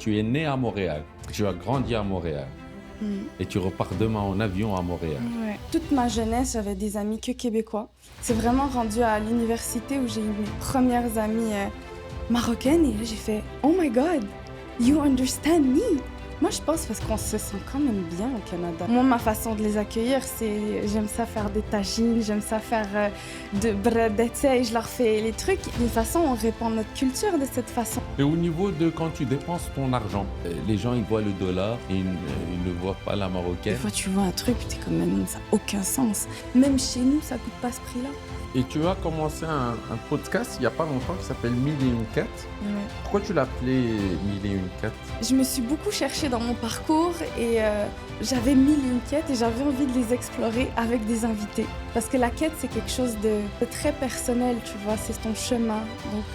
Tu es né à Montréal, tu as grandi à Montréal et tu repars demain en avion à Montréal. Ouais. Toute ma jeunesse, j'avais des amis que québécois. C'est vraiment rendu à l'université où j'ai eu mes premières amies marocaines et là j'ai fait « Oh my God, you understand me !» Moi, je pense parce qu'on se sent quand même bien au Canada. Moi, ma façon de les accueillir, c'est j'aime ça faire des tagines, j'aime ça faire de bredette et je leur fais les trucs. D'une façon, on répand notre culture de cette façon. Et au niveau de quand tu dépenses ton argent, les gens ils voient le dollar, ils ne voient pas la Des marocaine. fois, tu vois un truc, puis t'es comme « ça n'a aucun sens ». Même chez nous, ça coûte pas ce prix-là. Et tu as commencé un podcast il n'y a pas longtemps qui s'appelle 1001 quêtes. Ouais. Pourquoi tu l'appelais 1001 quêtes? Je me suis beaucoup cherchée dans mon parcours et j'avais 1001 quêtes et j'avais envie de les explorer avec des invités. Parce que la quête, c'est quelque chose de très personnel, tu vois, c'est ton chemin. Donc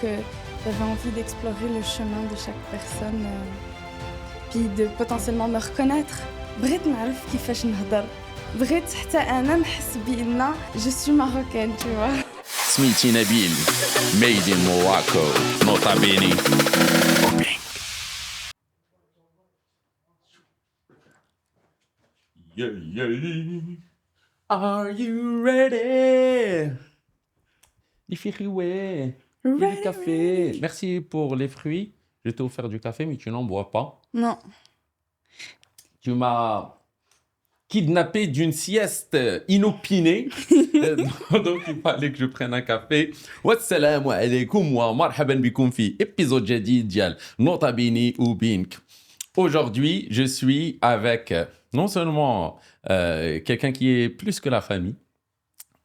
j'avais envie d'explorer le chemin de chaque personne, puis de potentiellement me reconnaître. بغيت نعرف كيفاش نهضر. بغيت حتى أنا نحس بأن je suis marocaine, tu vois. سميتي نبيل made in Morocco nota bene. Yeah, yeah. Are you ready? Les fruits, ouais. Il y a du Ready, café. ready. Merci pour les fruits. Je t'ai offert du café, mais tu n'en bois pas. Non. Tu m'as kidnappé d'une sieste inopinée. Donc, il fallait que je prenne un café. Wassalamu alaikum wa marhaban bikoum fi épisode jadid dial Nota Bini ou Bink. Aujourd'hui, je suis avec non seulement quelqu'un qui est plus que la famille,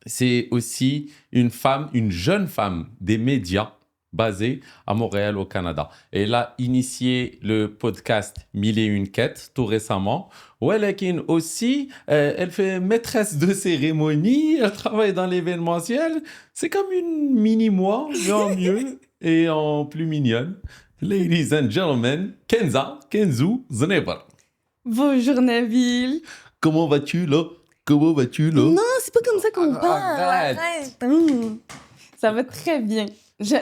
c'est aussi une femme, une jeune femme des médias basée à Montréal au Canada. Elle a initié le podcast 1001 quêtes tout récemment. Walakin aussi, elle fait maîtresse de cérémonie, elle travaille dans l'événementiel. C'est comme une mini-moi, mais en mieux et en plus mignonne. Ladies and gentlemen, Kenzu Znebar. Bonjour Nabil. Comment vas-tu là? Comment vas-tu là? Non, c'est pas comme ça qu'on parle. arrête. Arrête. Ça va très bien.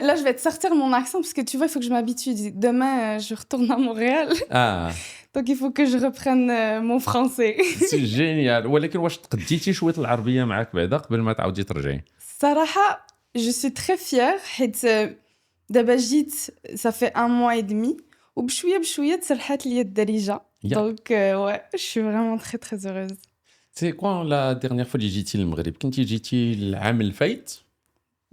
Là, je vais te sortir mon accent parce que tu vois, il faut que je m'habitue. Demain, je retourne à Montréal. Ah, Donc, il faut que je reprenne mon français. c'est génial. ولكن واش تقديتي شوية العربية معاك بعدا قبل ما تعاودي ترجعي؟ صراحة, je suis très fière. حيت دابا جيت, ça fait 1 mois et demi. وبشوية بشوية تسرحات لي الدارجة. Yeah. Donc, ouais, je suis vraiment très très heureuse. C'est quoi la dernière fois اللي جيتي للمغرب؟ كنتي جيتي العام الفايت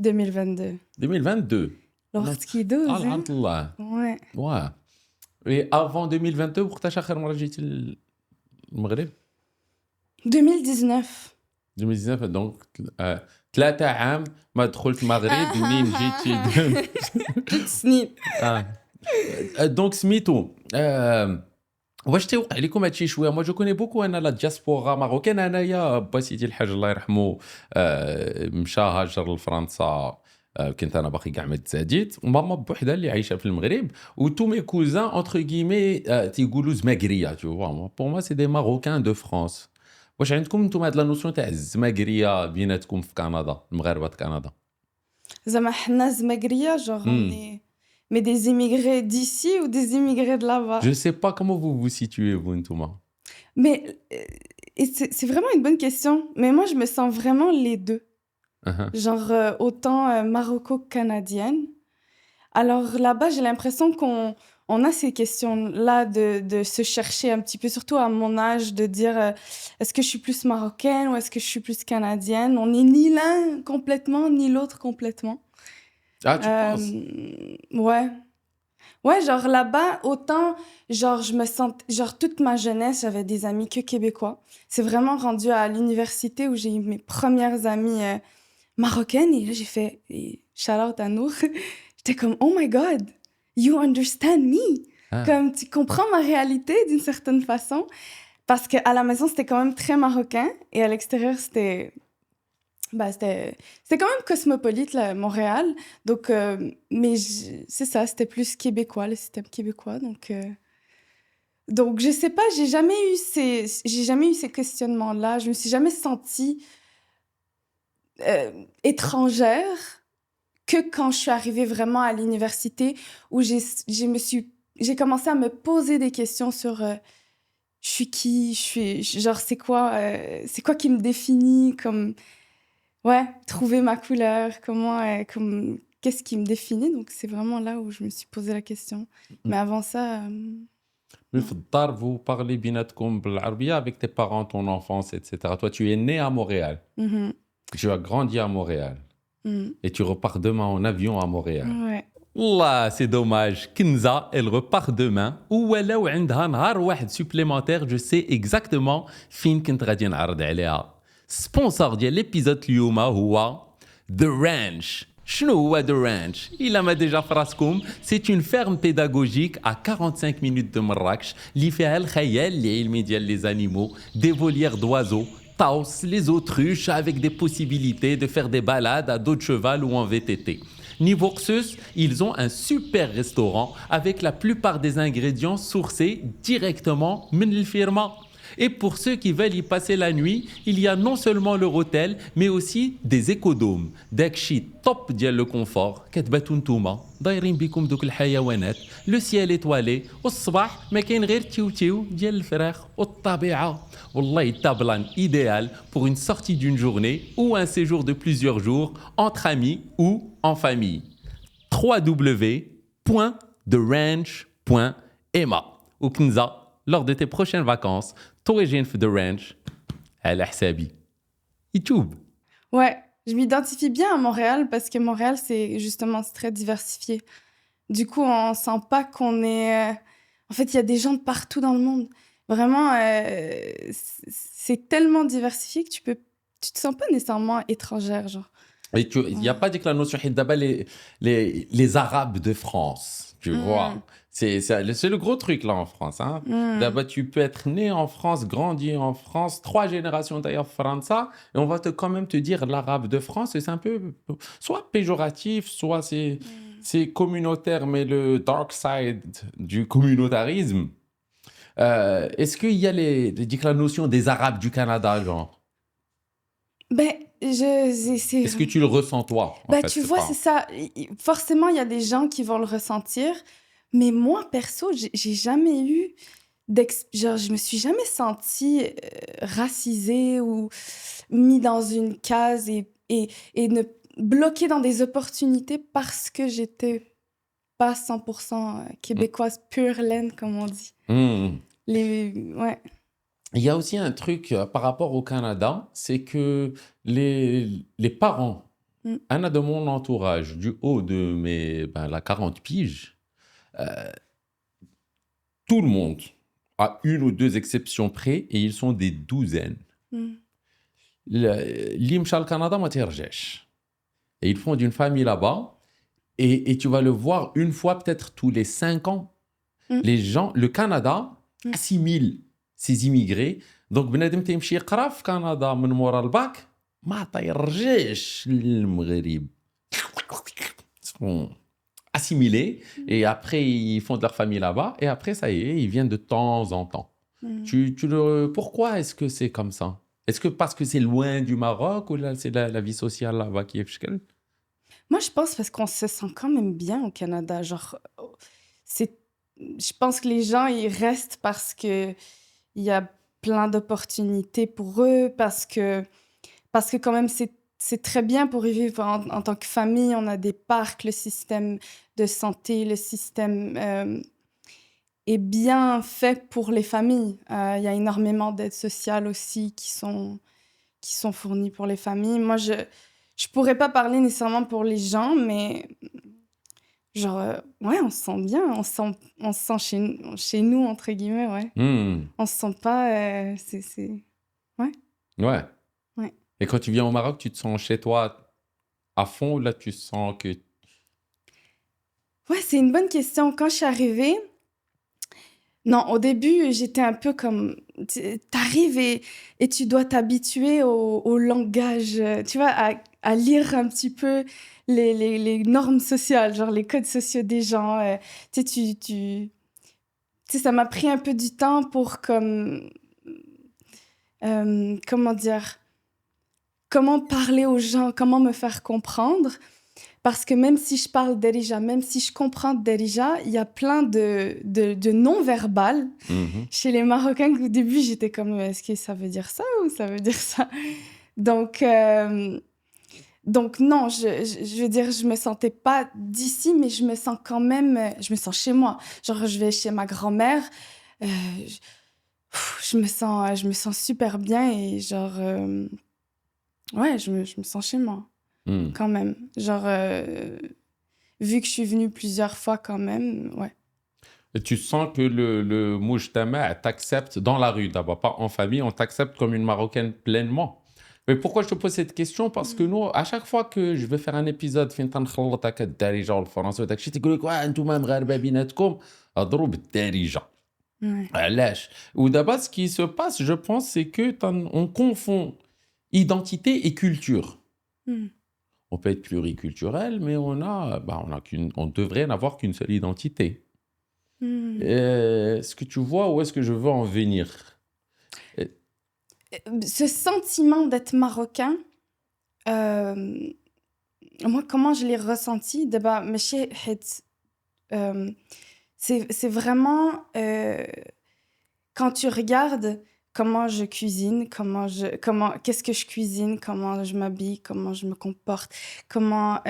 2022. 2022. الوقت كيدوز. الحمد لله. Ouais. Ouais. Et avant 2022 وقتاش آخر مرة جيتي للمغرب؟ 2019. 2019 donc 3 عام ما دخلت المغرب منين جيتي 3 سنين. دونك سميتو واش تيوقع لكم هادشي شويه moi je connais beaucoup انا لا diaspora marocaine انايا با سيدي الحاج الله يرحمه مشى هاجر لفرنسا كنت انا باقي كاع ما تزاديت وماما بوحدها اللي عايشه في المغرب و تو مي كوزان اونتر كيمي تيقولوا زماكريه تو فوا بور ما سي دي ماروكان دو فرانس واش عندكم نتوما هاد لا نوسيون تاع الزماكريه بيناتكم في كندا المغاربه كندا زعما حنا زماكريه genre on est mais des immigrés d'ici ou des immigrés de là-bas. je sais pas comment vous vous situez vous نتوما Mais et c'est vraiment une bonne question. Mais moi, je me sens vraiment les deux. Genre autant maroco-canadienne. Alors là-bas, j'ai l'impression qu'on a ces questions-là de se chercher un petit peu, surtout à mon âge, de dire est-ce que je suis plus marocaine ou est-ce que je suis plus canadienne? On n'est ni l'un complètement, ni l'autre complètement. Ah, tu penses? Ouais. Ouais, genre là-bas, autant, genre je me sens, genre toute ma jeunesse, j'avais des amis que québécois. C'est vraiment rendu à l'université où j'ai eu mes premières amies marocaines et là j'ai fait, shout out à Nour, j'étais comme, oh my God, you understand me. Ah. Comme tu comprends ma réalité d'une certaine façon. Parce qu'à la maison, c'était quand même très marocain et à l'extérieur, c'était quand même cosmopolite, là, Montréal. Donc, mais c'est ça, c'était plus québécois, le système québécois. Donc je sais pas, j'ai jamais eu ces questionnements-là. Je me suis jamais sentie étrangère que quand je suis arrivée vraiment à l'université où je me suis j'ai commencé à me poser des questions sur je suis qui, genre c'est quoi qui me définit, comme ouais, trouver ma couleur, qu'est-ce qui me définit. Donc c'est vraiment là où je me suis posé la question. Mais avant ça, Mais في الدار, vous parlez بيناتكم بالعربية avec tes parents, ton enfance, etc. Toi, tu es né à Montréal. mhm, Tu as grandi à Montréal. mhm. Et tu repars demain en avion à Montréal. Ouais. Là, c'est dommage. Kenza, elle repart demain. ولو عندها نهار واحد supplémentaire, je sais exactement فين كنت غادي نعرض عليها. Sponsor ديال l'épisode اليوم هو The Ranch. شنو هو The Ranch? Il ما déjà في راسكم. C'est une ferme pédagogique à 45 minutes de Marrakech اللي فيها الخيال العلمي ديال les animaux, des volières d'oiseaux, taos, les autruches avec des possibilités de faire des balades à dos de cheval ou en VTT. Niveau Xus, ils ont un super restaurant avec la plupart des ingrédients sourcés directement من الفirma. Et pour ceux qui veulent y passer la nuit, il y a non seulement leur hôtel, mais aussi des écodomes. داكشي top ديال le confort. كتباتوا نتوما دايرين بكم دوك الحيوانات. Le ciel étoilé. والصباح ما كاين غير تيو ديال الفراخ والطبيعة. والله tablan idéal pour une sortie d'une journée ou un séjour de plusieurs jours entre amis ou en famille. www.theranch.ema. Ou Kenza, lors de tes prochaines vacances, t'origine في The Ranch على حسابي. YouTube. Ouais, je m'identifie bien à Montréal parce que Montréal, c'est très diversifié. Du coup, on sent pas qu'on est... En fait, il y a des gens de partout dans le monde. Vraiment, c'est tellement diversifié que tu te sens pas nécessairement étrangère, genre. Et il n'y a pas dit que la notion d'abord les Arabes de France, tu vois. C'est le gros truc là en France. Hein. D'abord, tu peux être né en France, grandi en France, 3 générations d'ailleurs France, et on va quand même te dire l'arabe de France, et c'est un peu soit péjoratif, soit c'est communautaire, mais le dark side du communautarisme. Est-ce qu'il y a la notion des Arabes du Canada, genre? Ben, Est-ce que tu le ressens toi? Ben, tu vois, c'est ça. Forcément, il y a des gens qui vont le ressentir. Mais moi, perso, j'ai jamais eu genre, je me suis jamais sentie racisée ou mis dans une case et bloquée dans des opportunités parce que j'étais pas 100% québécoise pure laine, comme on dit. Ouais. Il y a aussi un truc par rapport au Canada, c'est que les parents, un de mon entourage, du haut de la 40 piges, tout le monde, à une ou deux exceptions près, et ils sont des douzaines. L'Imcha le Canada, et ils font d'une famille là-bas, et tu vas le voir une fois peut-être tous les 5 ans. Les gens, le Canada assimile ces immigrés. Donc, بنادم تيمشي يقرا في كندا من مورا الباك ما تيرجعش للمغرب. Ils sont assimilés et après ils font de leur famille là-bas et après ça y est, ils viennent de temps en temps. Pourquoi est-ce que c'est comme ça? Est-ce que parce que c'est loin du Maroc ou là c'est la vie sociale là-bas qui est fchkel? Moi, je pense parce qu'on se sent quand même bien au Canada. Genre, je pense que les gens, ils restent parce que il y a plein d'opportunités pour eux, parce que quand même, c'est très bien pour y vivre en tant que famille. On a des parcs, le système de santé, le système est bien fait pour les familles. Il y a énormément d'aides sociales aussi qui sont fournies pour les familles. Moi, je pourrais pas parler nécessairement pour les gens, mais genre, ouais, on se sent bien, on se sent chez nous, entre guillemets, ouais. On se sent pas... Ouais. Ouais. Et quand tu viens au Maroc, tu te sens chez toi à fond ou là tu sens que... Ouais, c'est une bonne question. Quand je suis arrivée... Non, au début, j'étais un peu comme... T'arrives et tu dois t'habituer au langage, tu vois, à lire un petit peu les normes sociales, genre les codes sociaux des gens. Tu sais, ça m'a pris un peu du temps pour comme... comment dire? Comment parler aux gens, comment me faire comprendre. Parce que même si je parle Darija, même si je comprends Darija, il y a plein de non-verbal Mhm. chez les Marocains qu'au début, j'étais comme, est-ce que ça veut dire ça ou ça veut dire ça? Donc, non, je veux dire, je me sentais pas d'ici, mais je me sens quand même, je me sens chez moi. Genre, je vais chez ma grand-mère, euh, je, je me sens super bien et genre, ouais, je me sens chez moi Mhm. quand même. Genre, vu que je suis venue plusieurs fois quand même, ouais. Et tu sens que le mujtama t'accepte dans la rue, d'abord pas en famille, on t'accepte comme une Marocaine pleinement. Mais pourquoi je te pose cette question? Parce que nous, à chaque fois que je vais faire un épisode, فين تنخلط هكا الدارجة والفرنسي وداك الشيء تقول لك واه انتوما مغاربة بيناتكم هضروا بالدارجة. Ouais. علاش؟ ودابا ce qui se passe, je pense, c'est que on confond identité et culture. Mm. On peut être pluriculturel, mais on devrait n'avoir qu'une seule identité. Mm. Est-ce que tu vois où est-ce que je veux en venir? Euh, Ce sentiment d'être marocain, euh, moi, comment je l'ai ressenti? D'abord, ماشي حيت, c'est vraiment quand tu regardes comment je cuisine, qu'est-ce que je cuisine, comment je m'habille, comment je me comporte, comment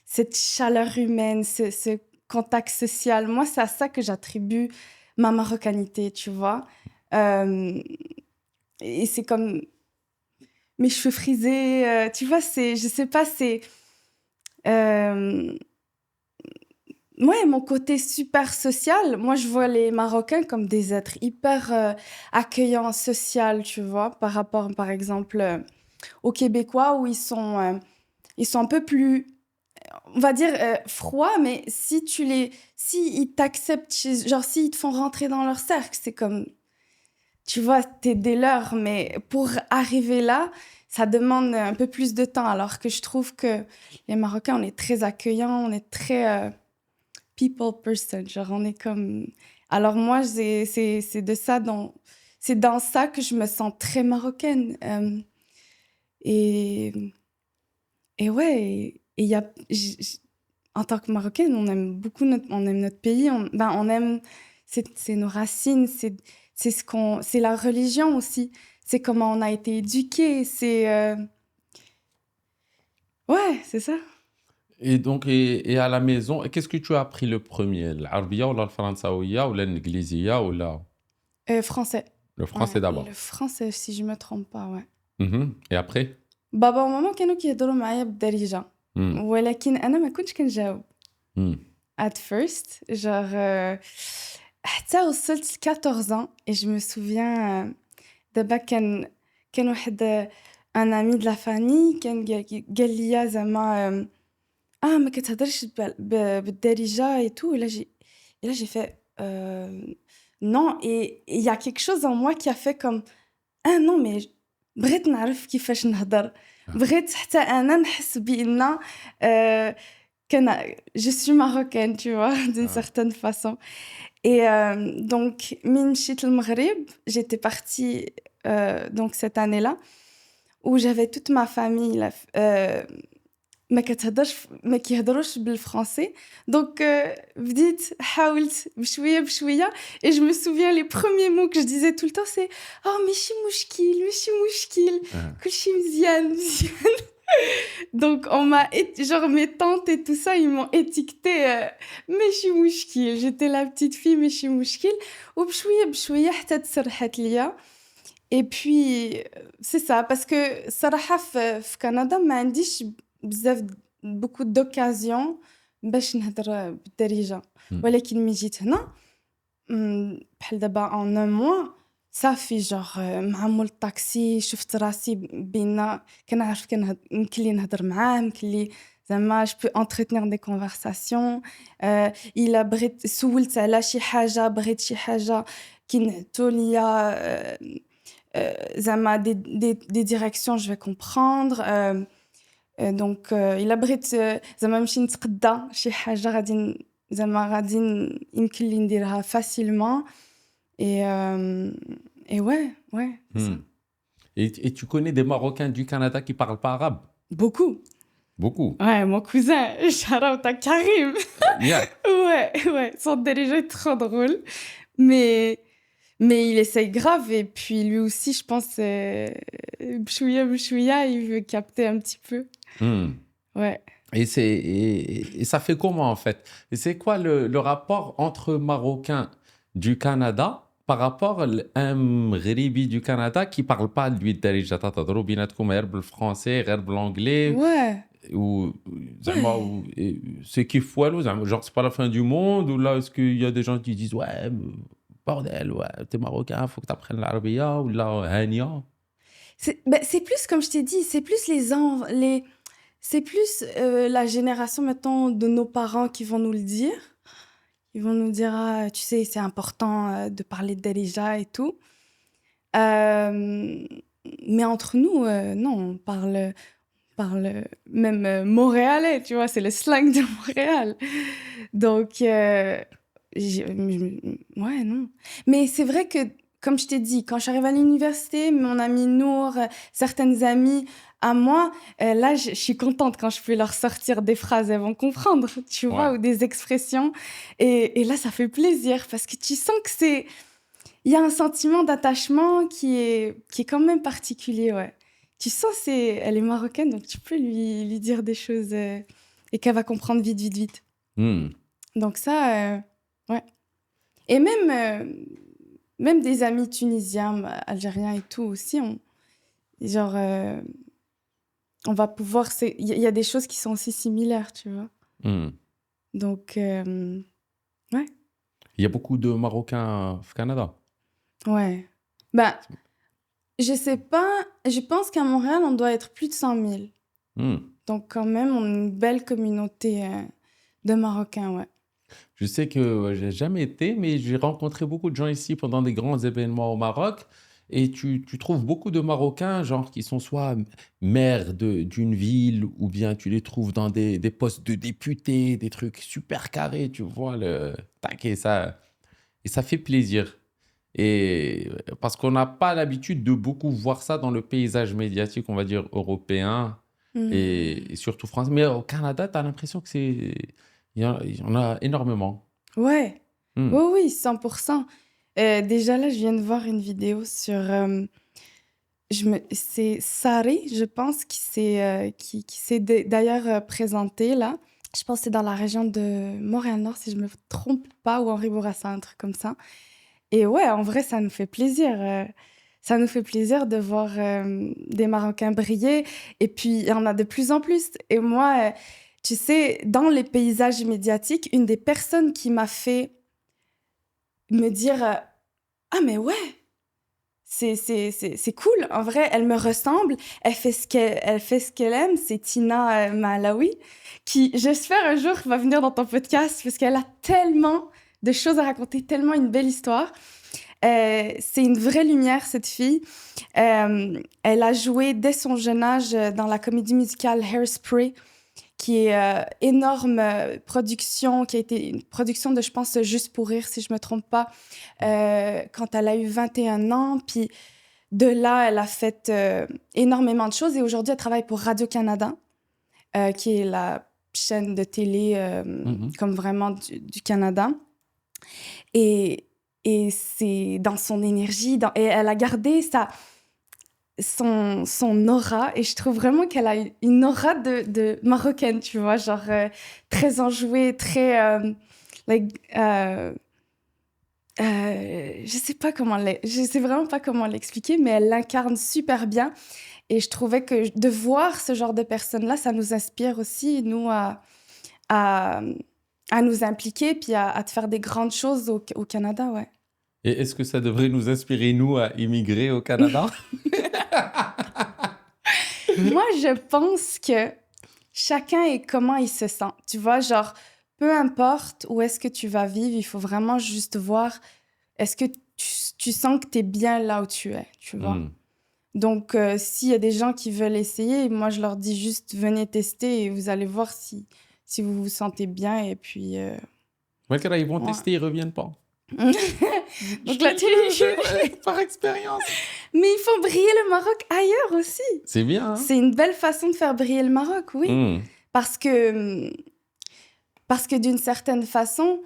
cette chaleur humaine, ce contact social. Moi, c'est à ça que j'attribue ma marocanité, tu vois. Euh, et c'est comme mes cheveux frisés, tu vois, je sais pas, c'est euh, ouais, mon côté super social. Moi, je vois les Marocains comme des êtres hyper accueillants, sociaux, tu vois, par rapport, par exemple, aux Québécois où ils sont un peu plus, on va dire, froids, mais si ils t'acceptent, genre, s'ils te font rentrer dans leur cercle, c'est comme, tu vois, t'es des leurs, mais pour arriver là, ça demande un peu plus de temps, alors que je trouve que les Marocains, on est très accueillants, on est très people person, genre on est comme... Alors moi, c'est de ça c'est dans ça que je me sens très marocaine. Et, et ouais, et il y a, en tant que Marocaine, on aime beaucoup on aime notre pays, on aime, c'est nos racines, c'est la religion aussi, c'est comment on a été éduqués, ouais, c'est ça. Et donc, et à la maison, qu'est-ce que tu as appris le premier? L'Arabia ou le Françaouia ou l'Anglisia ou Français. le Ouais, français d'abord? le français, si je me trompe pas, ouais. Mhm. Et après? بابا وماما كانوا كيهضروا معايا بالدارجة Hmm. ولكن أنا ما كنتش كنجاوب Hmm. at first genre حتى وصلت ل 14 ans et je me souviens دابا كان واحد un ami de la famille كان قال لي زعما ما كتهضرش بالدارجة et tout et là j'ai fait non et il y a quelque chose en moi qui a fait comme non mais بغيت نعرف كيفاش نهضر بغيت حتى أنا نحس بأن je suis marocaine, tu vois, d'une certaine façon. Et donc, من مشيت للمغرب, j'étais partie donc cette année-là, où j'avais toute ma famille là, ما كيهضروش بالفرنسي. Donc, بديت حاولت بشوية بشوية. Et je me souviens, les premiers mots que je disais tout le temps, c'est « Oh, ماشي مشكل, كلشي مزيان. Donc, genre mes tantes et tout ça, ils m'ont étiqueté ماشي مشكل. J'étais la petite fille ماشي مشكل. وبشوية بشوية حتى تسرحت ليا. Et puis, c'est ça, parce que صراحة في كندا ما عنديش بزاف beaucoup d'occasions باش نهضر بالدارجة. ولكن ملي جيت هنا بحال دابا en un mois صافي genre مع مول الطاكسي شفت راسي بين كنعرف يمكن لي نهضر معاه يمكن لي زعما je peux entretenir des conversations الا بغيت سولت على شي حاجة بغيت شي حاجة كينعتو ليا زعما des directions je vais comprendre donc الا بغيت زعما نمشي نتقدى شي حاجة غادي زعما غادي يمكن لي نديرها facilement et ouais c'est ça. Et tu connais des Marocains du Canada qui parlent pas arabe? Beaucoup. Beaucoup. Ouais, mon cousin, shout-out à Karim. Yeah. Ouais, son dirigeant est trop drôle. Mais il essaye grave. Et puis lui aussi, je pense, bchouya, il veut capter un petit peu. Ouais. Et ça fait comment, en fait? Et c'est quoi le rapport entre Marocains du Canada par rapport à un Mghribi du Canada qui parle pas, lui, الدارجة تهضروا بيناتكم غير بالفرنسي, غير بالanglais, Ouais. ou زعما c'est kiff walou, زعما genre c'est pas la fin du monde, ou là est-ce qu'il y a des gens qui disent ouais bordel, ouais t'es marocain, faut que t'apprennes l'arabia, ou là hania. C'est plus, comme je t'ai dit, c'est plus c'est plus la génération, maintenant, de nos parents qui vont nous le dire. Ils vont nous dire, ah, tu sais, c'est important de parler de Darija et tout. Mais entre nous, non, on parle même montréalais, tu vois, c'est le slang de Montréal. Donc, ouais, non. Mais c'est vrai que, comme je t'ai dit, quand je suis arrivée à l'université, mon ami Nour, certaines amies à moi, là, je suis contente quand je peux leur sortir des phrases, elles vont comprendre, tu vois, Ouais. ou des expressions. Et là, ça fait plaisir parce que tu sens que il y a un sentiment d'attachement qui est quand même particulier, ouais. Tu sens, elle est marocaine, donc tu peux lui dire des choses et qu'elle va comprendre vite. Donc ça, ouais. Et même des amis tunisiens, algériens et tout aussi, genre, on va pouvoir... Il y a des choses qui sont aussi similaires, tu vois. Donc, ouais. Il y a beaucoup de Marocains au Canada. Ouais. Ben, je sais pas, je pense qu'à Montréal, on doit être plus de 100 000. Donc, quand même, on a une belle communauté de Marocains, ouais. Je sais que j'ai jamais été, mais j'ai rencontré beaucoup de gens ici pendant des grands événements au Maroc. Et tu trouves beaucoup de Marocains, genre qui sont soit maires d'une ville, ou bien tu les trouves dans des postes de députés, des trucs super carrés, tu vois, tac, et ça fait plaisir. Et parce qu'on n'a pas l'habitude de beaucoup voir ça dans le paysage médiatique, on va dire, européen et surtout français. Mais au Canada, tu as l'impression que il y en a énormément. Ouais. Oui, 100%. Déjà là, je viens de voir une vidéo sur... c'est Sari, je pense, qui s'est d'ailleurs présenté là. Je pense que c'est dans la région de Montréal-Nord, si je me trompe pas, ou Henri Bourassa, un truc comme ça. Et ouais, en vrai, ça nous fait plaisir. Ça nous fait plaisir de voir des Marocains briller. Et puis, il y en a de plus en plus. Et moi, tu sais, dans les paysages médiatiques, une des personnes qui m'a fait me dire ah, mais ouais, c'est cool. En vrai, elle me ressemble. Elle fait ce qu'elle aime. C'est Tina Malawi, qui, j'espère, un jour, va venir dans ton podcast parce qu'elle a tellement de choses à raconter, tellement une belle histoire. C'est une vraie lumière, cette fille. Elle a joué dès son jeune âge dans la comédie musicale Hairspray, qui est énorme production, qui a été une production de, je pense, Juste pour rire, si je ne me trompe pas, quand elle a eu 21 ans. Puis de là, elle a fait énormément de choses. Et aujourd'hui, elle travaille pour Radio-Canada, qui est la chaîne de télé comme vraiment du Canada. Et c'est dans son énergie, et elle a gardé son aura, et je trouve vraiment qu'elle a une aura de marocaine, tu vois, genre très enjouée, très... je sais vraiment pas comment l'expliquer, mais elle l'incarne super bien. Et je trouvais que de voir ce genre de personnes-là, ça nous inspire aussi, nous, à nous impliquer, puis à faire des grandes choses au Canada, ouais. Et est-ce que ça devrait nous inspirer, nous, à immigrer au Canada? Moi, je pense que chacun est comment il se sent. Tu vois, genre, peu importe où est-ce que tu vas vivre, il faut vraiment juste voir, est-ce que tu sens que tu es bien là où tu es, tu vois. Donc, s'il y a des gens qui veulent essayer, moi, je leur dis juste, venez tester et vous allez voir si vous vous sentez bien. Et puis... Malgré ils vont tester, ils ne reviennent pas. Donc là, par expérience. Mais ils font briller le Maroc ailleurs aussi. C'est bien, hein? C'est une belle façon de faire briller le Maroc, oui. Hmm. Parce que d'une certaine façon,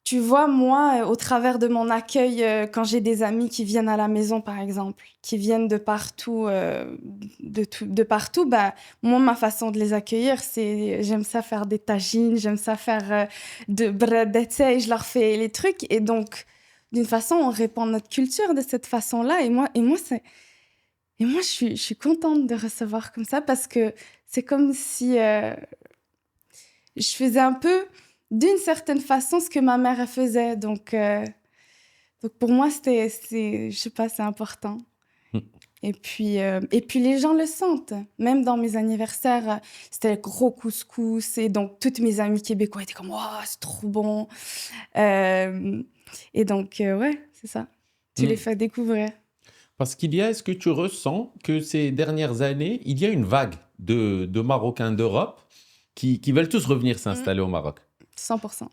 tu vois, moi, au travers de mon accueil, quand j'ai des amis qui viennent à la maison, par exemple, qui viennent de partout, de partout, bah, moi, ma façon de les accueillir, c'est, j'aime ça faire des tagines, j'aime ça faire de bread et je leur fais les trucs. Et donc, d'une façon, on répand notre culture de cette façon-là. Et moi, je suis contente de recevoir comme ça parce que c'est comme si je faisais un peu, d'une certaine façon, ce que ma mère elle faisait. Donc pour moi, je sais pas, c'est important. Hmm. Et puis les gens le sentent. Même dans mes anniversaires, c'était le gros couscous. Et donc, toutes mes amies québécois étaient comme « Waouh, c'est trop bon !» Et donc, ouais, c'est ça. Tu les Hmm. fais découvrir. Parce est-ce que tu ressens que ces dernières années, il y a une vague de Marocains d'Europe qui veulent tous revenir s'installer au Maroc? 100%.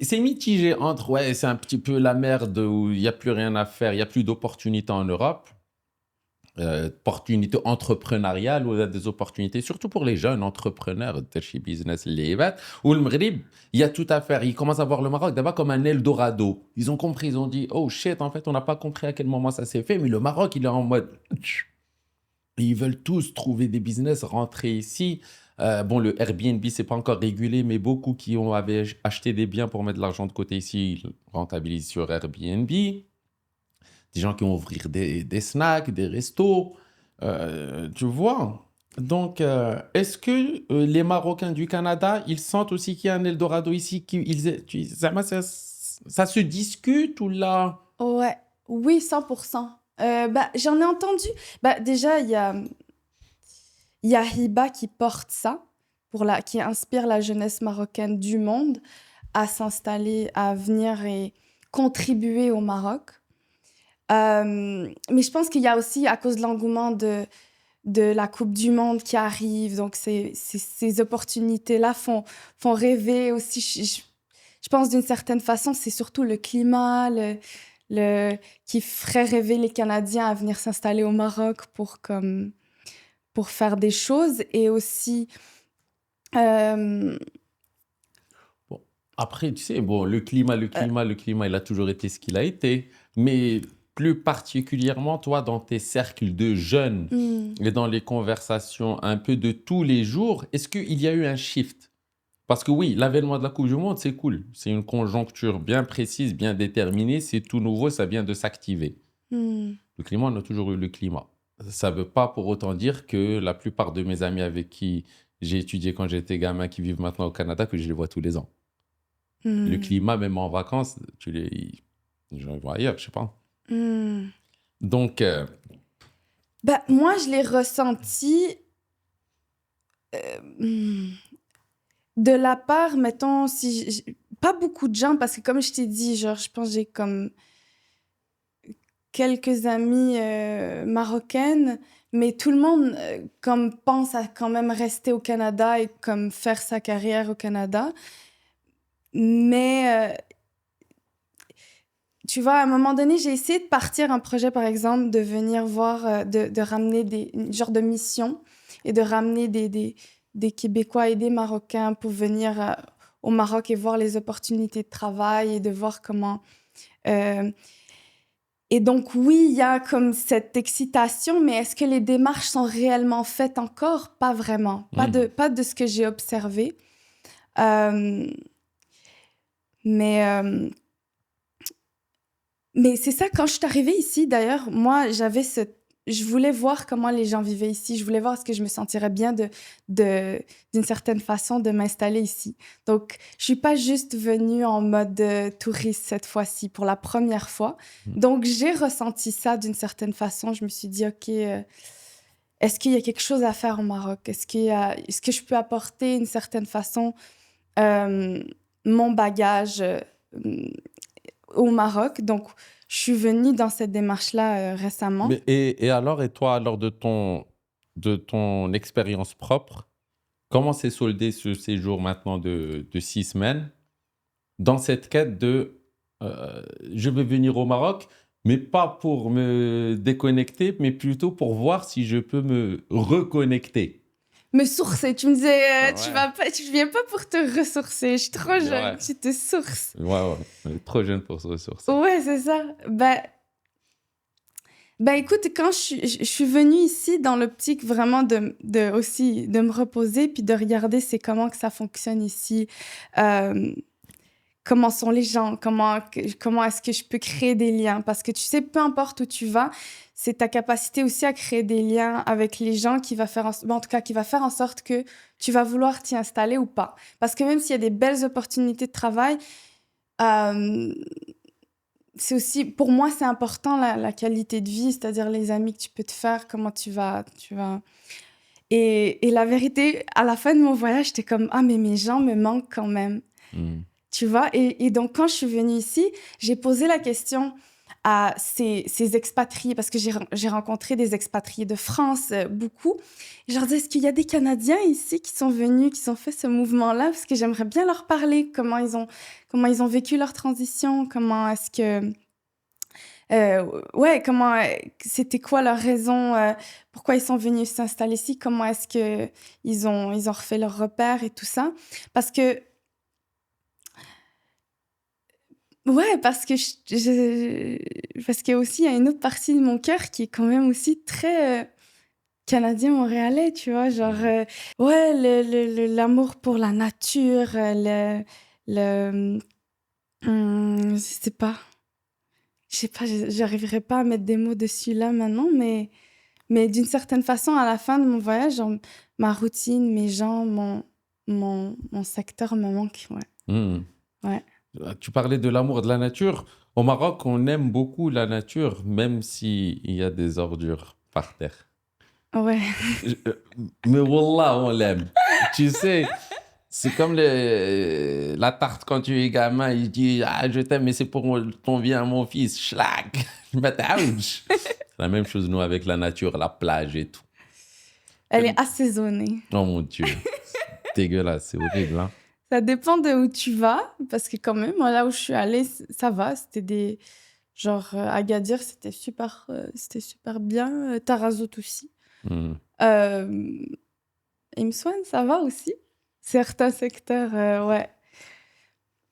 C'est mitigé entre, ouais, c'est un petit peu la merde où il n'y a plus rien à faire, il n'y a plus d'opportunités en Europe, opportunités entrepreneuriales, ou il y a des opportunités, surtout pour les jeunes entrepreneurs, ترشي business اللي يبات. Ou le Maghreb, il y a tout à faire. Ils commencent à voir le Maroc d'abord comme un Eldorado. Ils ont compris, ils ont dit, oh shit, en fait, on n'a pas compris à quel moment ça s'est fait, mais le Maroc, il est en mode... Et ils veulent tous trouver des business, rentrer ici. Bon, le Airbnb, c'est pas encore régulé, mais beaucoup qui avaient acheté des biens pour mettre de l'argent de côté ici, ils rentabilisent sur Airbnb. Des gens qui vont ouvrir des snacks, des restos, tu vois. Donc, est-ce que les Marocains du Canada, ils sentent aussi qu'il y a un Eldorado ici, ça se discute ou là? Ouais, oui, 100%. Bah, j'en ai entendu. Bah, déjà, il y a Hiba qui porte ça, qui inspire la jeunesse marocaine du monde à s'installer, à venir et contribuer au Maroc. Mais je pense qu'il y a aussi, à cause de l'engouement de la Coupe du Monde qui arrive, donc ces opportunités-là font rêver aussi. Je pense d'une certaine façon, c'est surtout le climat, qui ferait rêver les Canadiens à venir s'installer au Maroc pour faire des choses. Et aussi, euh, Bon, après, tu sais, bon, le climat, il a toujours été ce qu'il a été. Mais plus particulièrement, toi, dans tes cercles de jeunes et dans les conversations un peu de tous les jours, est-ce qu'il y a eu un shift? Parce que oui, l'avènement de la Coupe du Monde, c'est cool. C'est une conjoncture bien précise, bien déterminée. C'est tout nouveau, ça vient de s'activer. Le climat, on a toujours eu le climat. Ça ne veut pas pour autant dire que la plupart de mes amis avec qui j'ai étudié quand j'étais gamin, qui vivent maintenant au Canada, que je les vois tous les ans. Le climat, même en vacances, je les vois ailleurs, je sais pas. Donc, bah, moi, je l'ai ressenti de la part, mettons, pas beaucoup de gens, parce que comme je t'ai dit, genre, je pense que j'ai comme quelques amies marocaines, mais tout le monde comme pense à quand même rester au Canada et comme faire sa carrière au Canada. Mais tu vois, à un moment donné, j'ai essayé de partir un projet, par exemple, de venir voir, de ramener une genre de mission et de ramener des Québécois et des Marocains pour venir au Maroc et voir les opportunités de travail et de voir comment... Et donc, oui, il y a comme cette excitation, mais est-ce que les démarches sont réellement faites encore? Pas vraiment. Pas de ce que j'ai observé. Mais c'est ça, quand je suis arrivée ici, d'ailleurs, moi, je voulais voir comment les gens vivaient ici. Je voulais voir est-ce que je me sentirais bien d'une certaine façon de m'installer ici. Donc, je suis pas juste venue en mode touriste cette fois-ci, pour la première fois. Donc, j'ai ressenti ça d'une certaine façon. Je me suis dit, OK, est-ce qu'il y a quelque chose à faire au Maroc? Est-ce que je peux apporter d'une certaine façon mon bagage au Maroc? Donc, je suis venue dans cette démarche-là récemment. et alors, et toi, alors de ton expérience propre, comment s'est soldé ce séjour maintenant de 6 semaines dans cette quête de je veux venir au Maroc, mais pas pour me déconnecter, mais plutôt pour voir si je peux me reconnecter. Me sourcer, tu me disais, Ouais. tu viens pas pour te ressourcer, je suis trop jeune, Ouais, tu te sources. ouais. On est trop jeune pour se ressourcer. Ouais, c'est ça. Bah écoute, quand je suis venue ici dans l'optique vraiment aussi de me reposer puis de regarder c'est comment que ça fonctionne ici, euh, comment sont les gens, comment est-ce que je peux créer des liens. Parce que tu sais, peu importe où tu vas, c'est ta capacité aussi à créer des liens avec les gens qui va faire en tout cas, qui va faire en sorte que tu vas vouloir t'y installer ou pas. Parce que même s'il y a des belles opportunités de travail, euh, c'est aussi, pour moi, c'est important la qualité de vie, c'est-à-dire les amis que tu peux te faire, comment tu vas. Et la vérité, à la fin de mon voyage, j'étais comme, ah, mais mes gens me manquent quand même. Hmm. Tu vois, et donc quand je suis venue ici, j'ai posé la question à ces expatriés, parce que j'ai rencontré des expatriés de France, beaucoup. Et je leur disais, est-ce qu'il y a des Canadiens ici qui sont venus, qui ont fait ce mouvement-là? Parce que j'aimerais bien leur parler, comment ils ont vécu leur transition, comment est-ce que... ouais, c'était quoi leur raison, pourquoi ils sont venus s'installer ici, comment est-ce que ils ont refait leur repère et tout ça. Parce que Ouais, parce qu'il y a aussi il y a une autre partie de mon cœur qui est quand même aussi très canadien-montréalais, tu vois, genre ouais, l'amour pour la nature, le je sais pas, j'arriverai pas à mettre des mots dessus là maintenant, mais d'une certaine façon, à la fin de mon voyage, genre, ma routine, mes gens, mon secteur me manque, ouais, Hmm. ouais. Tu parlais de l'amour de la nature. Au Maroc, on aime beaucoup la nature, même s'il y a des ordures par terre. Ouais. Je- euh, Mais Wallah, on l'aime. Tu sais, c'est comme la tarte quand tu es gamin, il dit ah, je t'aime, mais c'est pour ton bien, mon fils. Schlack. Ma taouche. C'est la même chose, nous, avec la nature, la plage et tout. Elle est assaisonnée. Oh mon Dieu, c'est dégueulasse, c'est horrible, hein. Ça dépend de où tu vas, parce que quand même, moi, là où je suis allée, ça va. C'était des... Genre, Agadir, c'était super bien. Tarazout aussi. Hmm. Euh, Imswan, ça va aussi. Certains secteurs, ouais.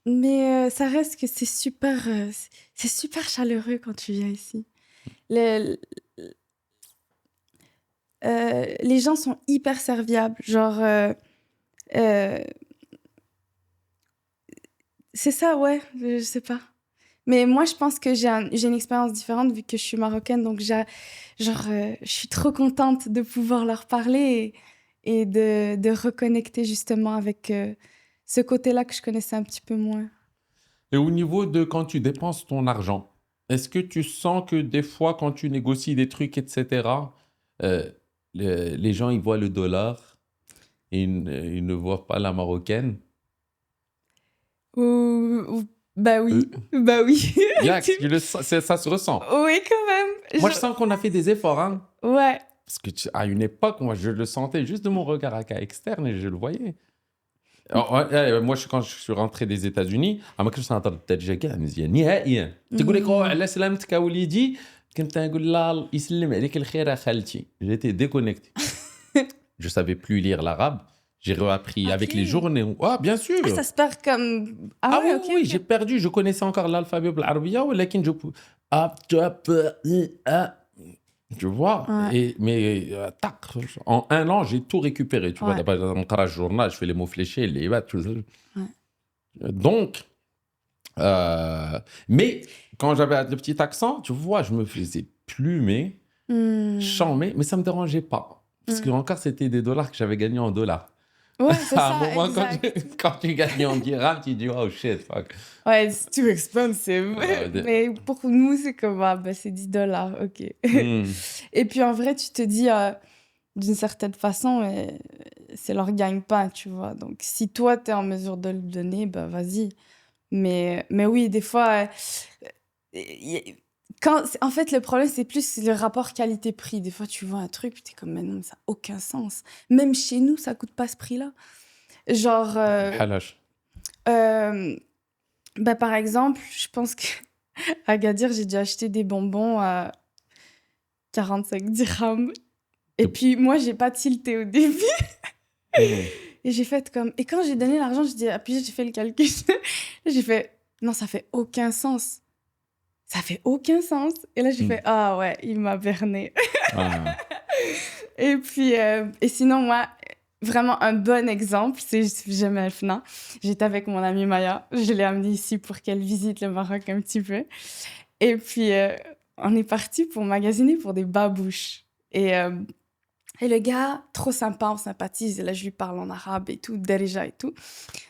Mais ça reste que c'est super chaleureux quand tu viens ici. Le- les gens sont hyper serviables. Genre, euh, c'est ça, ouais, je sais pas. Mais moi, je pense que j'ai une expérience différente vu que je suis marocaine. Donc, je suis trop contente de pouvoir leur parler et de reconnecter justement avec ce côté-là que je connaissais un petit peu moins. Et au niveau de quand tu dépenses ton argent, est-ce que tu sens que des fois, quand tu négocies des trucs, etc., euh, les gens, ils voient le dollar et ils ne voient pas la marocaine? Bah Euh, oui, bah oui. Yax, ça se ressent. Oui, quand même. Moi, je sens qu'on a fait des efforts, hein. Ouais. Parce que à une époque, moi, je le sentais juste de mon regard externe et je le voyais. Alors, moi, quand je suis rentré des États-Unis, ما كنتش نهضر الدارجة كاع مزيان نهائيا. تقول لك على سلامتك يا وليدي كنت نقول لا يسلم عليك الخير يا خالتي. J'étais déconnecté. Je savais plus lire l'arabe. J'ai réappris avec les Ok. journées. Ah, bien sûr. Ah, ça se perd comme... Ah Ah ouais, oui, ok, oui, ok. j'ai perdu. Je connaissais encore l'alphabet بالعربية ولكن je tu vois, Ouais, mais tac, en un an, j'ai tout récupéré. Tu vois, ouais, d'abord, dans mon journal, je fais les mots fléchés, les tout ça. ouais. Donc, mais quand j'avais le petit accent, tu vois, je me faisais plumer, charmer, mais ça me dérangeait pas. Parce que encore, c'était des dollars que j'avais gagnés en dollars. Ouais, c'est À un ça, moment, exact. quand tu gagnes en dirham, tu dis, oh shit, fuck. Ouais, it's too expensive. Mais pour nous, c'est comme, ah, bah, c'est 10 dollars, ok. Hmm. Et puis en vrai, tu te dis, d'une certaine façon, c'est leur gagne-pain, tu vois. Donc si toi, tu es en mesure de le donner, bah vas-y. Mais oui, des fois, en fait, le problème, c'est plus le rapport qualité-prix. Des fois, tu vois un truc, puis t'es comme, mais non, ça n'a aucun sens. Même chez nous, ça coûte pas ce prix-là. Genre, Halash. bah, par exemple, je pense que À Agadir, j'ai dû acheter des bonbons à 45 dirhams. Et puis, moi, j'ai pas tilté au début. Et j'ai fait comme... Et quand j'ai donné l'argent, puis j'ai fait le calcul. J'ai fait, non, ça fait aucun sens. Ça fait aucun sens. Et là, j'ai fait, ah ouais, il m'a berné. Ah. Et puis, et sinon, moi, vraiment un bon exemple, c'est Jemaa el-Fna. J'étais avec mon amie Maya. Je l'ai amenée ici pour qu'elle visite le Maroc un petit peu. Et puis, on est parti pour magasiner pour des babouches. Et le gars, trop sympa, on sympathise. Et là, je lui parle en arabe et tout, Darija et tout.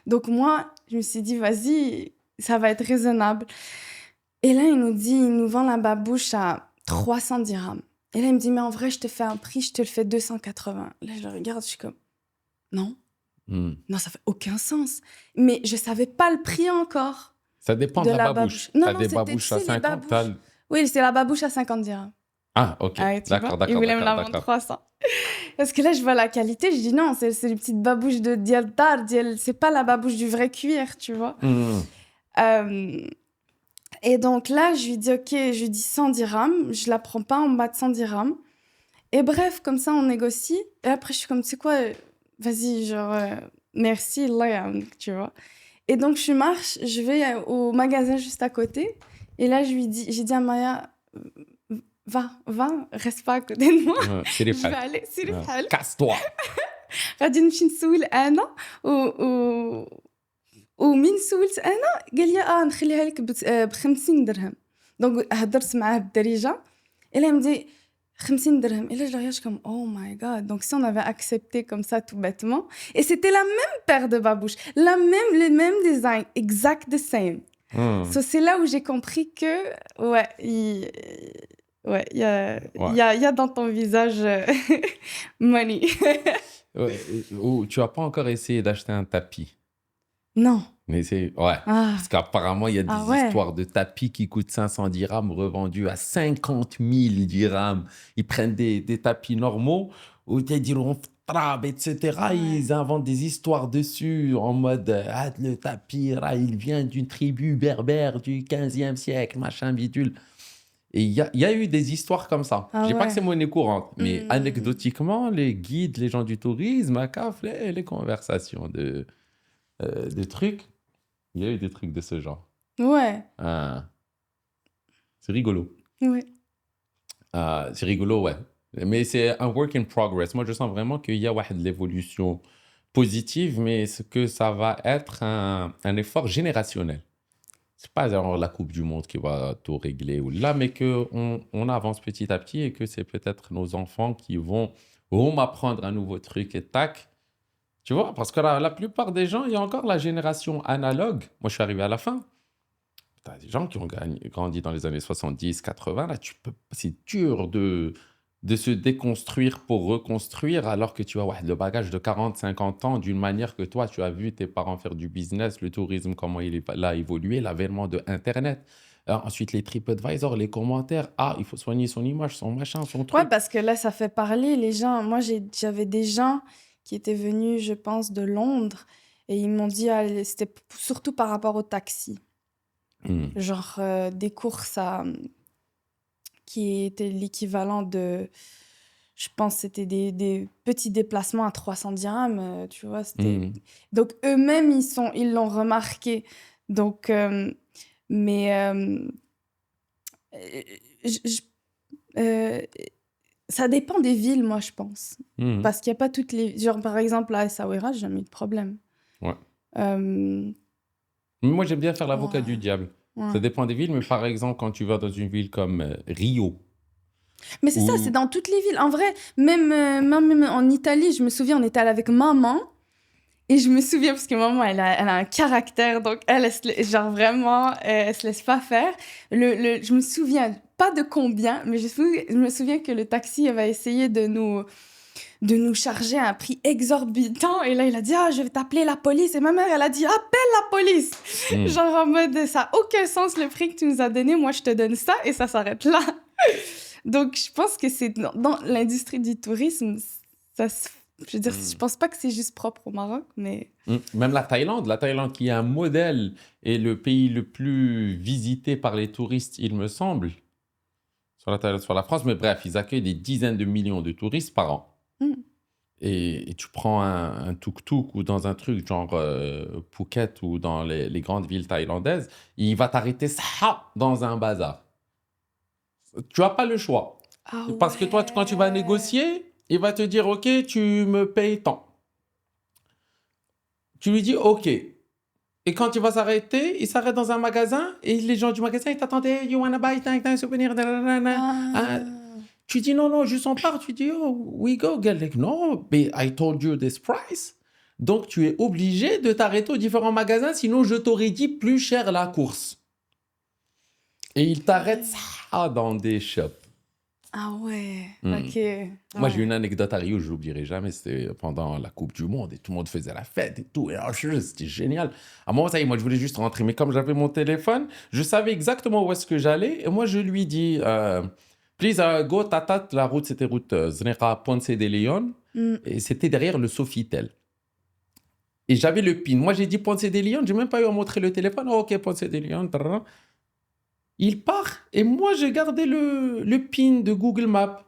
Donc moi, je me suis dit, vas-y, ça va être raisonnable. Et là, il nous vend la babouche à 300 dirhams. Et là, il me dit, mais en vrai, je te fais un prix, je te le fais 280. Là, je le regarde, je suis comme, non, non, ça fait aucun sens. Mais je savais pas le prix encore. Ça dépend de la babouche. Non, t'as non, des c'était, babouches à tu sais, les 50, babouches. Oui, c'est la babouche à 50 dirhams. Ah, ok. Ah, tu D'accord, vois, d'accord, il voulait me la d'accord, vendre 300. Parce que là, je vois la qualité, je dis non, c'est les petites babouches de Dialdar, c'est pas la babouche du vrai cuir, tu vois. Et donc là, je lui dis ok, je lui dis 100 dirhams, je la prends pas en bas de 100 dirhams. Et bref, comme ça, on négocie. Et après, je suis comme, tu sais quoi, vas-y, genre, merci, là, tu vois. Et donc, je marche, je vais au magasin juste à côté. Et là, j'ai dit à Maya, va, reste pas à côté de moi. Je vais aller, c'est le حال. Casse-toi. غادي نمشي نسول انا ومين سولت انا قال لي نخليها لك ب 50 درهم. دونك هضرت معاه بالدارجه et là il me dit 50 dirhams. Et là, je regarde comme, oh my God. Donc, si on avait accepté comme ça tout bêtement. Et c'était la même paire de babouches. Le même design. Exact the same. So, c'est là où j'ai compris que, ouais, il y a dans ton visage money. Ou tu n'as pas encore essayé d'acheter un tapis? Non. Mais c'est... Ouais. Parce qu'apparemment, il y a des histoires de tapis qui coûtent 500 dirhams revendus à 50 000 dirhams. Ils prennent des tapis normaux où ils diront trab, etc. Ils inventent des histoires dessus en mode le tapis, il vient d'une tribu berbère du 15e siècle, machin bidule. Et il y a eu des histoires comme ça. Je ne dis pas que c'est monnaie courante, mais anecdotiquement, les guides, les gens du tourisme, les conversations de trucs, il y a eu des trucs de ce genre. Ouais. C'est rigolo. Ouais. C'est rigolo, ouais. Mais c'est un work in progress. Moi, je sens vraiment qu'il y a de l'évolution positive, mais que ça va être un effort générationnel. C'est pas genre la Coupe du Monde qui va tout régler ou là, mais qu'on avance petit à petit et que c'est peut-être nos enfants qui vont apprendre un nouveau truc et tac. Tu vois, parce que la plupart des gens, il y a encore la génération analogue. Moi, je suis arrivé à la fin. Tu as des gens qui ont grandi dans les années 70, 80. Là, c'est dur de se déconstruire pour reconstruire alors que tu as le bagage de 40, 50 ans d'une manière que toi, tu as vu tes parents faire du business, le tourisme, comment il a évolué, l'avènement de Internet. Ensuite, les TripAdvisor, les commentaires. Il faut soigner son image, son machin, son truc. Ouais, parce que là, ça fait parler les gens. Moi, j'avais des gens qui étaient venus, je pense, de Londres. Et ils m'ont dit, c'était surtout par rapport au taxi. Genre des courses qui étaient l'équivalent de... Je pense que c'était des petits déplacements à 300 dirhams, tu vois. Donc, eux-mêmes, ils l'ont remarqué. Donc, ça dépend des villes, moi, je pense. Parce qu'il n'y a pas toutes les... Genre, par exemple, à Essaouira, j'ai jamais eu de problème. Ouais. Moi, j'aime bien faire l'avocat du diable. Ouais. Ça dépend des villes, mais par exemple, quand tu vas dans une ville comme Rio... Mais c'est ça, c'est dans toutes les villes. En vrai, même en Italie, je me souviens, on était allé avec maman. Et je me souviens, parce que maman, elle a un caractère, donc genre vraiment, elle se laisse pas faire. Je me souviens, pas de combien, mais je me souviens que le taxi va essayer de nous charger à un prix exorbitant. Et là, il a dit, je vais t'appeler la police. Et ma mère, elle a dit, appelle la police. Genre en mode, ça n'a aucun sens le prix que tu nous as donné. Moi, je te donne ça et ça s'arrête là. Donc, je pense que c'est dans l'industrie du tourisme, Je veux dire, je pense pas que c'est juste propre au Maroc, mais... Même la Thaïlande qui est un modèle est le pays le plus visité par les touristes, il me semble, sur la France. Mais bref, ils accueillent des dizaines de millions de touristes par an. Mm. Et tu prends un tuk-tuk ou dans un truc genre Phuket ou dans les grandes villes thaïlandaises, il va t'arrêter ça dans un bazar. Tu n'as pas le choix. Ah Parce que toi, quand tu vas ouais. négocier, il va te dire, OK, tu me payes tant. Tu lui dis, OK. Et quand tu vas s'arrêter, il s'arrête dans un magasin et les gens du magasin, ils t'attendent, hey, you wanna buy un souvenir? Ah. Tu dis, non, juste on part. Tu dis, oh, we go. Girl, like, no, but I told you this price. Donc, tu es obligé de t'arrêter aux différents magasins, sinon je t'aurais dit plus cher la course. Et il t'arrête ça dans des shops. Ah ouais, Mm. ok. Moi, Ouais. j'ai une anecdote à Rio, je ne l'oublierai jamais. C'était pendant la Coupe du Monde et tout le monde faisait la fête et tout. Et alors, c'était génial. À un moment, ça y est, moi, je voulais juste rentrer. Mais comme j'avais mon téléphone, je savais exactement où est-ce que j'allais. Et moi, je lui dis, please go, tatat. La route, c'était route Znera Ponce de Leon. Mm. Et c'était derrière le Sofitel. Et j'avais le PIN. Moi, j'ai dit Ponce de Leon. Je n'ai même pas eu à montrer le téléphone. Oh, OK, Ponce de Leon. Il part. Et moi, j'ai gardé le PIN de Google Maps.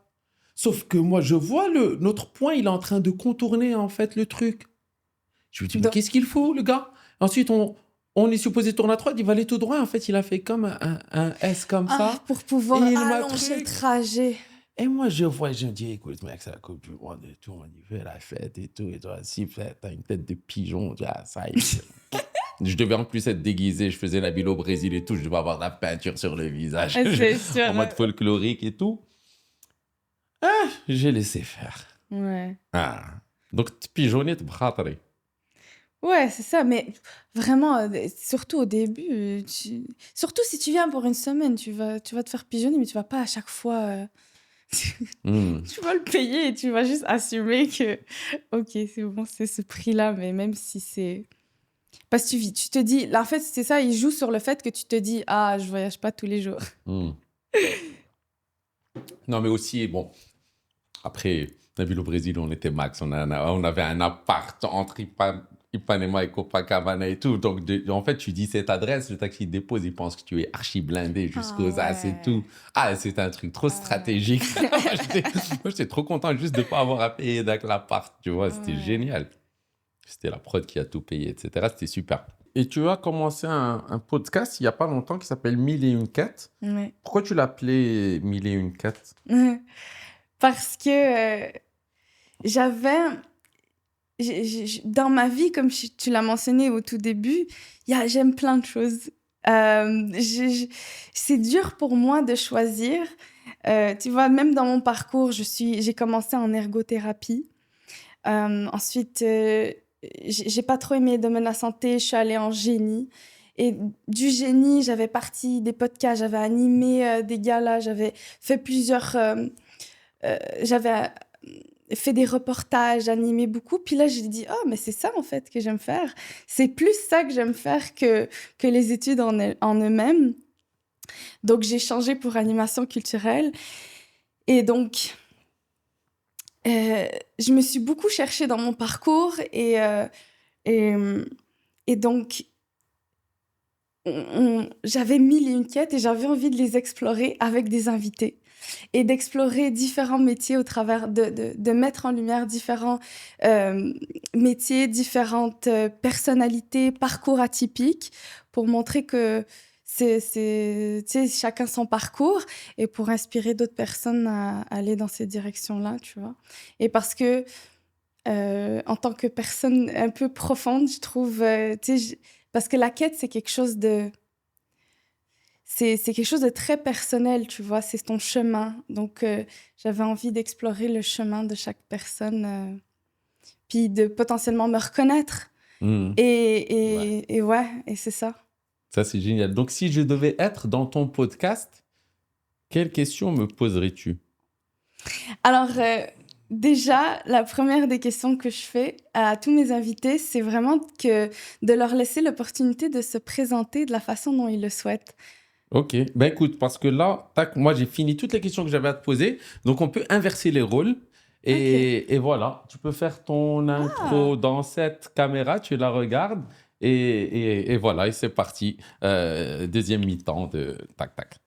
Sauf que moi, je vois notre point, il est en train de contourner, en fait, le truc. Je lui dis, mais Donc- qu'est-ce qu'il faut, le gars? Ensuite, on est supposé tourner à droite, il va aller tout droit. En fait, il a fait comme un S comme Ah, ça. pour pouvoir Et il m'a allonger le truc. trajet. Et moi, je vois, je me dis, écoute, mec, c'est la Coupe du Monde et tout, on y fait la fête et tout. Et toi, si t'as une tête de pigeon, tu vois, ça y est. Je devais en plus être déguisé, je faisais la bille au Brésil et tout, je devais avoir de la peinture sur le visage. C'est sûr. En mode folklorique et tout. Ah, j'ai laissé faire. Ouais. Ah. Donc, pigeonner, bratare. Ouais, c'est ça, mais vraiment, surtout au début, surtout si tu viens pour une semaine, tu vas te faire pigeonner, mais tu vas pas à chaque fois... Tu vas le payer et tu vas juste assumer que, ok, c'est bon, c'est ce prix-là, mais même si c'est... Parce que tu te dis, là, en fait, c'est ça, il joue sur le fait que tu te dis, ah, je voyage pas tous les jours. Non, mais aussi, bon, après, la ville au Brésil, on était max. On avait un appart entre Ipanema et Copacabana et tout. Donc, en fait, tu dis cette adresse, le taxi dépose, il pense que tu es archi blindé jusqu'aux as et ouais. tout. Ah, c'est un truc trop stratégique. Moi, j'étais trop content juste de ne pas avoir à payer l'appart, tu vois. C'était Ouais. génial. C'était la prod qui a tout payé, etc. C'était super. Et tu as commencé un podcast il n'y a pas longtemps qui s'appelle 1001 quêtes. Ouais. Pourquoi tu l'appelais 1001 quêtes? Parce que j'avais... dans ma vie, comme tu l'as mentionné au tout début, j'aime plein de choses. C'est dur pour moi de choisir. Tu vois, même dans mon parcours, j'ai commencé en ergothérapie. Ensuite, j'ai pas trop aimé le domaine de la santé. Je suis allée en génie. Et du génie, j'avais parti des podcasts, j'avais animé des galas, j'avais fait j'avais fait des reportages, animé beaucoup. Puis là, j'ai dit, oh, mais c'est ça, en fait, que j'aime faire. C'est plus ça que j'aime faire que les études en eux-mêmes. Donc, j'ai changé pour animation culturelle. Et donc, je me suis beaucoup cherchée dans mon parcours. Et donc, j'avais 1001 quêtes et j'avais envie de les explorer avec des invités. Et d'explorer différents métiers au travers de mettre en lumière différents métiers, différentes personnalités, parcours atypiques, pour montrer que c'est chacun son parcours et pour inspirer d'autres personnes à aller dans ces directions-là, tu vois. Et parce que, en tant que personne un peu profonde, je trouve... parce que la quête, c'est quelque chose de... C'est quelque chose de très personnel, tu vois, c'est ton chemin. Donc, j'avais envie d'explorer le chemin de chaque personne, puis de potentiellement me reconnaître. Et c'est ça. Ça, c'est génial. Donc, si je devais être dans ton podcast, quelles questions me poserais-tu? Alors, déjà, la première des questions que je fais à tous mes invités, c'est vraiment de leur laisser l'opportunité de se présenter de la façon dont ils le souhaitent. Ok. Ben écoute, parce que là, tac, moi, j'ai fini toutes les questions que j'avais à te poser. Donc, on peut inverser les rôles. Et voilà, tu peux faire ton intro dans cette caméra, tu la regardes et voilà, et c'est parti. Deuxième mi-temps de tac tac.